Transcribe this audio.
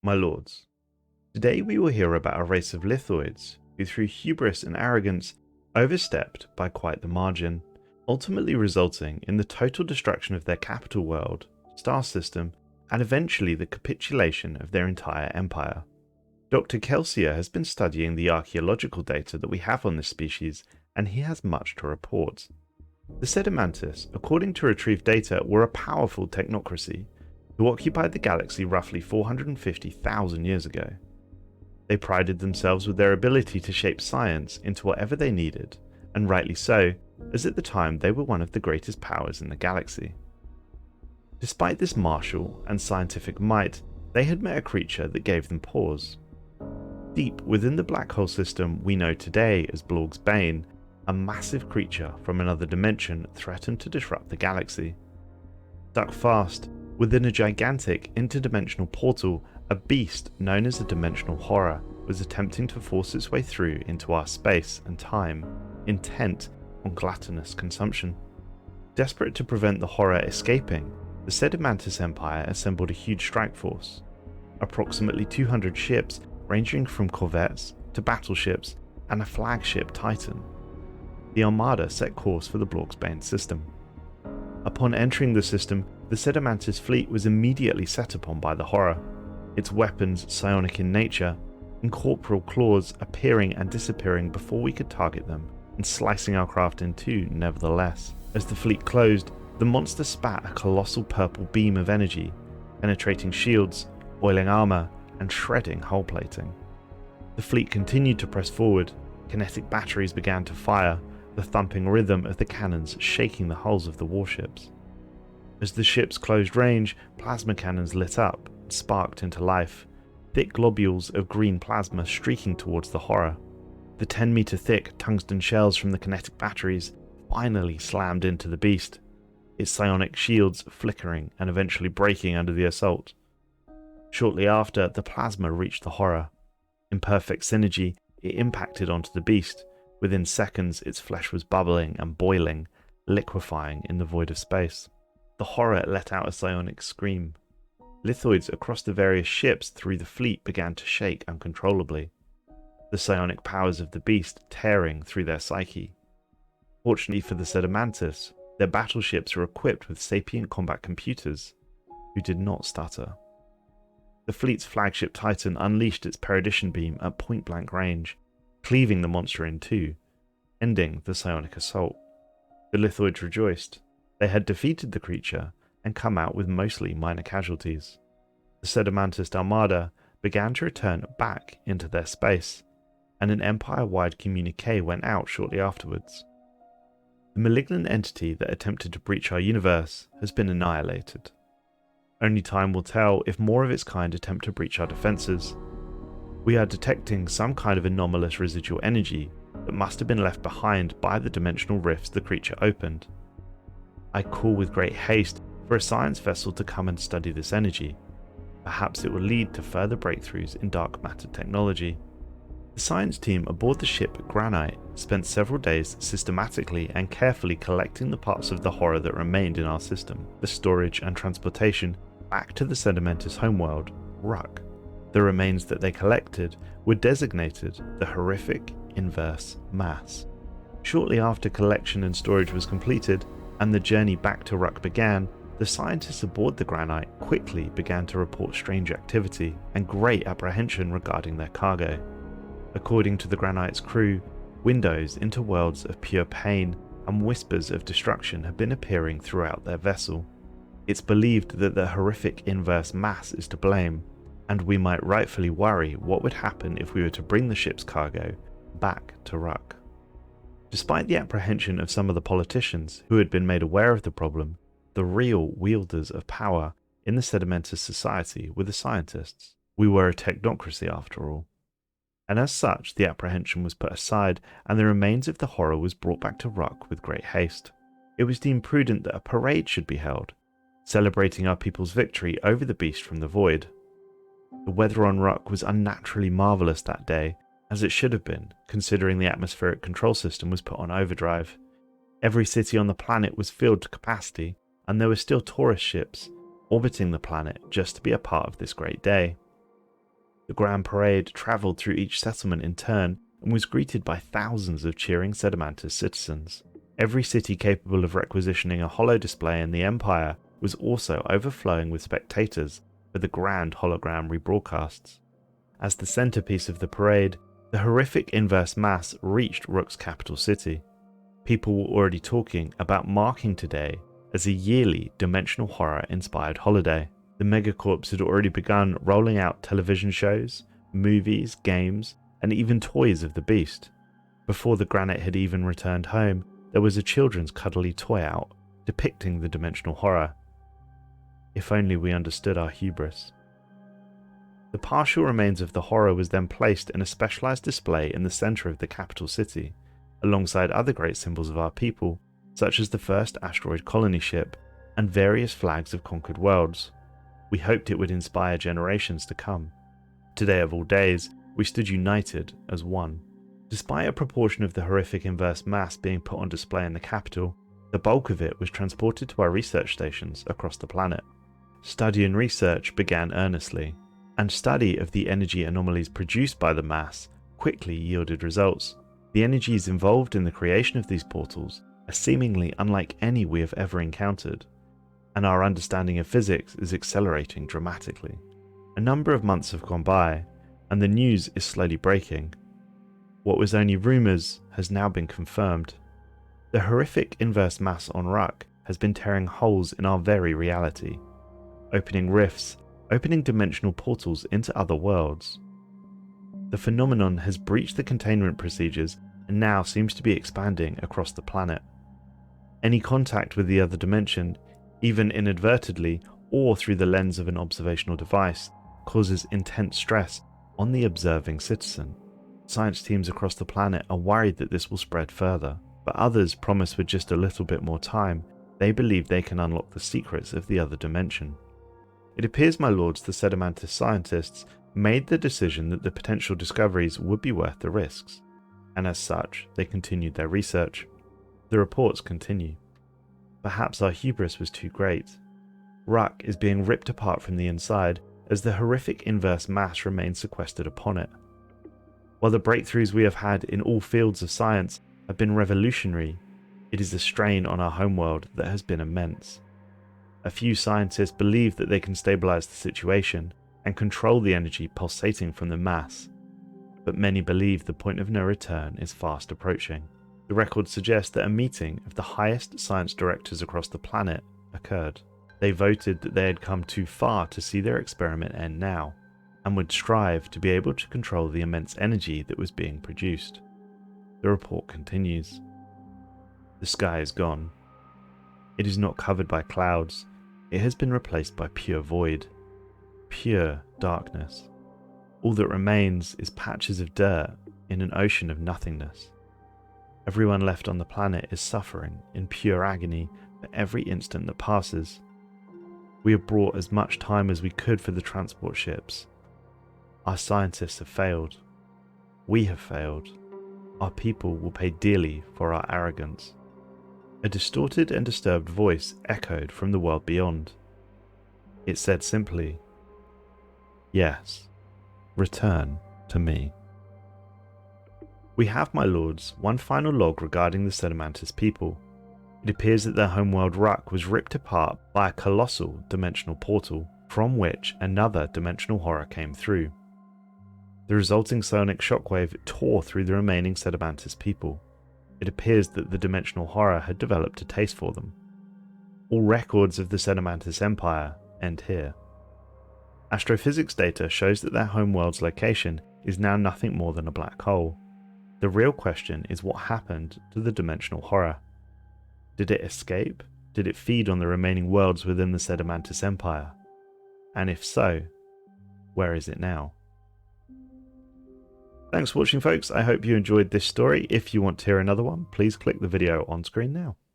My lords, today we will hear about a race of lithoids who through hubris and arrogance overstepped by quite the margin, ultimately resulting in the total destruction of their capital world, star system, and eventually the capitulation of their entire empire. Dr. Kelsier has been studying the archaeological data that we have on this species, and he has much to report. The Sedimantis, according to retrieved data, were a powerful technocracy who occupied the galaxy roughly 450,000 years ago. They prided themselves with their ability to shape science into whatever they needed, and rightly so, as at the time they were one of the greatest powers in the galaxy. Despite this martial and scientific might, they had met a creature that gave them pause. Deep within the black hole system we know today as Blorg's Bane, a massive creature from another dimension threatened to disrupt the galaxy. Stuck fast within a gigantic interdimensional portal, a beast known as a dimensional horror was attempting to force its way through into our space and time, intent on gluttonous consumption. Desperate to prevent the horror escaping, the Sedimantis Empire assembled a huge strike force. Approximately 200 ships ranging from corvettes to battleships and a flagship Titan. The Armada set course for the Blorg's Bane system. Upon entering the system, the Sedimantis fleet was immediately set upon by the horror, its weapons psionic in nature, incorporeal claws appearing and disappearing before we could target them, and slicing our craft in two nevertheless. As the fleet closed, the monster spat a colossal purple beam of energy, penetrating shields, boiling armor, and shredding hull plating. The fleet continued to press forward, kinetic batteries began to fire, the thumping rhythm of the cannons shaking the hulls of the warships. As the ships closed range, plasma cannons lit up and sparked into life, thick globules of green plasma streaking towards the horror. The 10-meter thick tungsten shells from the kinetic batteries finally slammed into the beast, its psionic shields flickering and eventually breaking under the assault. Shortly after, the plasma reached the horror. In perfect synergy, it impacted onto the beast. Within seconds, its flesh was bubbling and boiling, liquefying in the void of space. The horror let out a psionic scream. Lithoids across the various ships through the fleet began to shake uncontrollably, the psionic powers of the beast tearing through their psyche. Fortunately for the Sedimantis, their battleships were equipped with sapient combat computers, who did not stutter. The fleet's flagship Titan unleashed its Peridition beam at point-blank range, cleaving the monster in two, ending the psionic assault. The Lithoids rejoiced. They had defeated the creature and come out with mostly minor casualties. The Sedimantis Armada began to return back into their space, and an empire-wide communique went out shortly afterwards. The malignant entity that attempted to breach our universe has been annihilated. Only time will tell if more of its kind attempt to breach our defenses. We are detecting some kind of anomalous residual energy that must have been left behind by the dimensional rifts the creature opened. I call with great haste for a science vessel to come and study this energy. Perhaps it will lead to further breakthroughs in dark matter technology. The science team aboard the ship Granite spent several days systematically and carefully collecting the parts of the horror that remained in our system, the storage and transportation back to the Sedimantis homeworld, Ruck. The remains that they collected were designated the horrific inverse mass. Shortly after collection and storage was completed, and the journey back to Ruck began, the scientists aboard the Granite quickly began to report strange activity and great apprehension regarding their cargo. According to the Granite's crew, windows into worlds of pure pain and whispers of destruction have been appearing throughout their vessel. It's believed that the horrific inverse mass is to blame, and we might rightfully worry what would happen if we were to bring the ship's cargo back to Ruck. Despite the apprehension of some of the politicians who had been made aware of the problem, the real wielders of power in the Sedimantis society were the scientists. We were a technocracy after all. And as such, the apprehension was put aside, and the remains of the horror was brought back to Ruck with great haste. It was deemed prudent that a parade should be held, celebrating our people's victory over the beast from the void. The weather on Ruck was unnaturally marvellous that day, as it should have been, considering the atmospheric control system was put on overdrive. Every city on the planet was filled to capacity, and there were still tourist ships orbiting the planet just to be a part of this great day. The grand parade travelled through each settlement in turn and was greeted by thousands of cheering Sedimantus citizens. Every city capable of requisitioning a holo display in the Empire was also overflowing with spectators for the grand hologram rebroadcasts. As the centerpiece of the parade, the horrific inverse mass reached Rook's capital city. People were already talking about marking today as a yearly dimensional horror-inspired holiday. The megacorps had already begun rolling out television shows, movies, games, and even toys of the beast. Before the granite had even returned home, there was a children's cuddly toy out, depicting the dimensional horror. If only we understood our hubris. The partial remains of the horror was then placed in a specialized display in the center of the capital city, alongside other great symbols of our people, such as the first asteroid colony ship and various flags of conquered worlds. We hoped it would inspire generations to come. Today of all days, we stood united as one. Despite a proportion of the horrific inverse mass being put on display in the capital, the bulk of it was transported to our research stations across the planet. Study and research began earnestly, and study of the energy anomalies produced by the mass quickly yielded results. The energies involved in the creation of these portals are seemingly unlike any we have ever encountered, and our understanding of physics is accelerating dramatically. A number of months have gone by, and the news is slowly breaking. What was only rumours has now been confirmed. The horrific inverse mass on Ruck has been tearing holes in our very reality, opening rifts, opening dimensional portals into other worlds. The phenomenon has breached the containment procedures and now seems to be expanding across the planet. Any contact with the other dimension, even inadvertently or through the lens of an observational device, causes intense stress on the observing citizen. Science teams across the planet are worried that this will spread further, but others promise with just a little bit more time, they believe they can unlock the secrets of the other dimension. It appears, my lords, the Sedimantus scientists made the decision that the potential discoveries would be worth the risks, and as such, they continued their research. The reports continue. Perhaps our hubris was too great. Ruck is being ripped apart from the inside as the horrific inverse mass remains sequestered upon it. While the breakthroughs we have had in all fields of science have been revolutionary, it is the strain on our homeworld that has been immense. A few scientists believe that they can stabilize the situation and control the energy pulsating from the mass, but many believe the point of no return is fast approaching. The records suggest that a meeting of the highest science directors across the planet occurred. They voted that they had come too far to see their experiment end now, and would strive to be able to control the immense energy that was being produced. The report continues. The sky is gone. It is not covered by clouds. It has been replaced by pure void, pure darkness. All that remains is patches of dirt in an ocean of nothingness. Everyone left on the planet is suffering in pure agony for every instant that passes. We have brought as much time as we could for the transport ships. Our scientists have failed. We have failed. Our people will pay dearly for our arrogance. A distorted and disturbed voice echoed from the world beyond. It said simply, "Yes, return to me." We have, my lords, one final log regarding the Sedimantus people. It appears that their homeworld Ruck was ripped apart by a colossal dimensional portal, from which another dimensional horror came through. The resulting sonic shockwave tore through the remaining Sedimantus people. It appears that the dimensional horror had developed a taste for them. All records of the Sedimantus Empire end here. Astrophysics data shows that their homeworld's location is now nothing more than a black hole. The real question is what happened to the dimensional horror. Did it escape? Did it feed on the remaining worlds within the Sedimantus Empire? And if so, where is it now? Thanks for watching, folks. I hope you enjoyed this story. If you want to hear another one, please click the video on screen now.